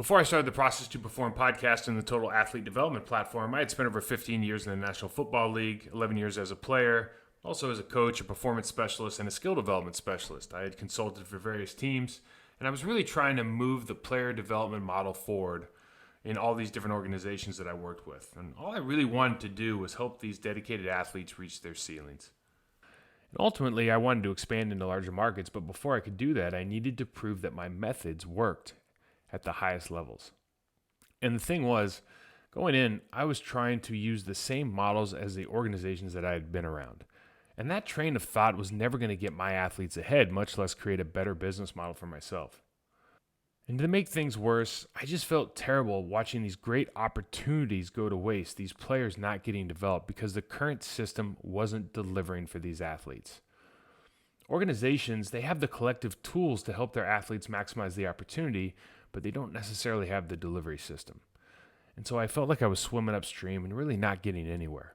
Before I started the Process to Perform podcast and the Total Athlete Development Platform, I had spent over 15 years in the National Football League, 11 years as a player, also as a coach, a performance specialist, and a skill development specialist. I had consulted for various teams, and I was really trying to move the player development model forward in all these different organizations that I worked with. And all I really wanted to do was help these dedicated athletes reach their ceilings. And ultimately, I wanted to expand into larger markets, but before I could do that, I needed to prove that my methods worked at the highest levels. And the thing was, going in, I was trying to use the same models as the organizations that I had been around. And that train of thought was never going to get my athletes ahead, much less create a better business model for myself. And to make things worse, I just felt terrible watching these great opportunities go to waste, these players not getting developed because the current system wasn't delivering for these athletes. Organizations, they have the collective tools to help their athletes maximize the opportunity, but they don't necessarily have the delivery system. And so I felt like I was swimming upstream and really not getting anywhere.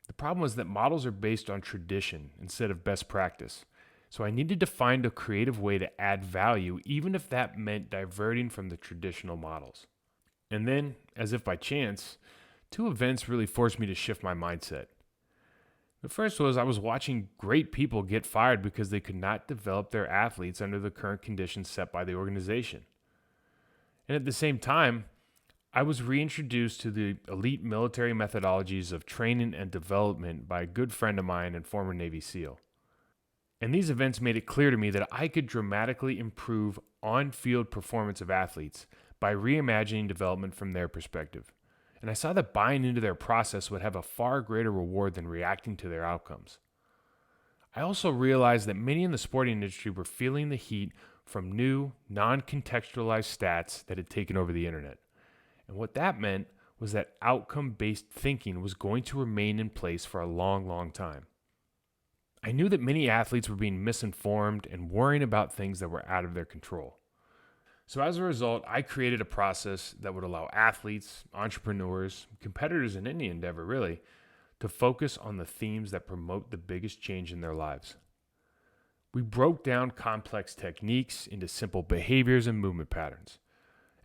The problem was that models are based on tradition instead of best practice. So I needed to find a creative way to add value, even if that meant diverting from the traditional models. And then, as if by chance, two events really forced me to shift my mindset. The first was I was watching great people get fired because they could not develop their athletes under the current conditions set by the organization. And at the same time, I was reintroduced to the elite military methodologies of training and development by a good friend of mine and former Navy SEAL. And these events made it clear to me that I could dramatically improve on-field performance of athletes by reimagining development from their perspective. And I saw that buying into their process would have a far greater reward than reacting to their outcomes. I also realized that many in the sporting industry were feeling the heat from new, non-contextualized stats that had taken over the internet. And what that meant was that outcome-based thinking was going to remain in place for a long, long time. I knew that many athletes were being misinformed and worrying about things that were out of their control. So as a result, I created a process that would allow athletes, entrepreneurs, competitors in any endeavor really, to focus on the themes that promote the biggest change in their lives. We broke down complex techniques into simple behaviors and movement patterns.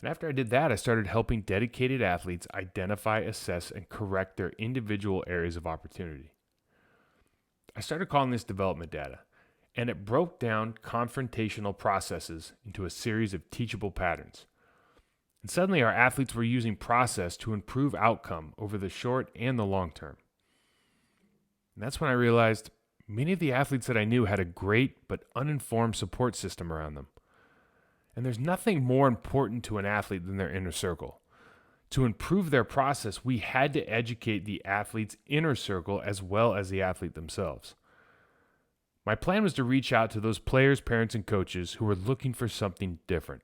And after I did that, I started helping dedicated athletes identify, assess, and correct their individual areas of opportunity. I started calling this development data, and it broke down confrontational processes into a series of teachable patterns. And suddenly our athletes were using process to improve outcome over the short and the long term. And that's when I realized many of the athletes that I knew had a great but uninformed support system around them. And there's nothing more important to an athlete than their inner circle. To improve their process, we had to educate the athlete's inner circle as well as the athlete themselves. My plan was to reach out to those players, parents, and coaches who were looking for something different.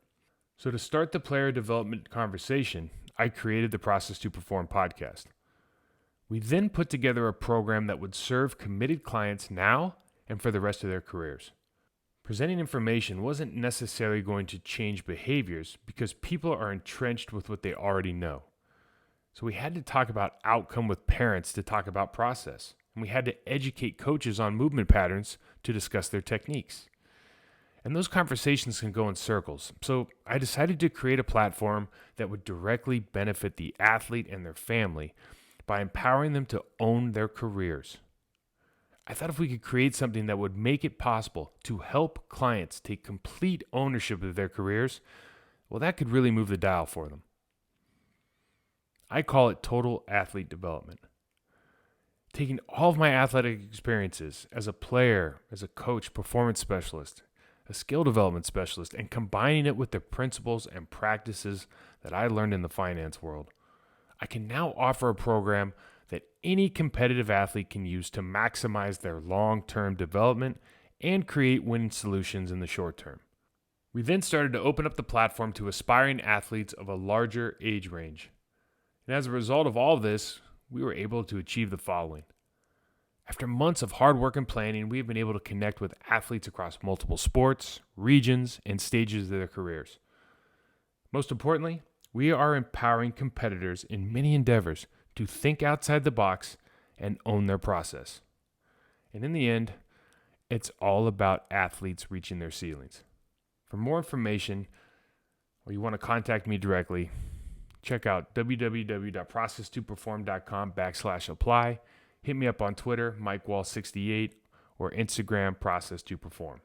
So to start the player development conversation, I created the Process to Perform podcast. We then put together a program that would serve committed clients now and for the rest of their careers. Presenting information wasn't necessarily going to change behaviors because people are entrenched with what they already know. So we had to talk about outcome with parents to talk about process. And we had to educate coaches on movement patterns to discuss their techniques. And those conversations can go in circles. So I decided to create a platform that would directly benefit the athlete and their family by empowering them to own their careers. I thought if we could create something that would make it possible to help clients take complete ownership of their careers, well, that could really move the dial for them. I call it Total Athlete Development. Taking all of my athletic experiences as a player, as a coach, performance specialist, a skill development specialist, and combining it with the principles and practices that I learned in the finance world, I can now offer a program that any competitive athlete can use to maximize their long-term development and create winning solutions in the short term. We then started to open up the platform to aspiring athletes of a larger age range. And as a result of all of this, we were able to achieve the following. After months of hard work and planning, we have been able to connect with athletes across multiple sports, regions, and stages of their careers. Most importantly, we are empowering competitors in many endeavors to think outside the box and own their process. And in the end, it's all about athletes reaching their ceilings. For more information, or you want to contact me directly, check out www.process2perform.com/apply. Hit me up on Twitter, MikeWall68, or Instagram, Process2Perform.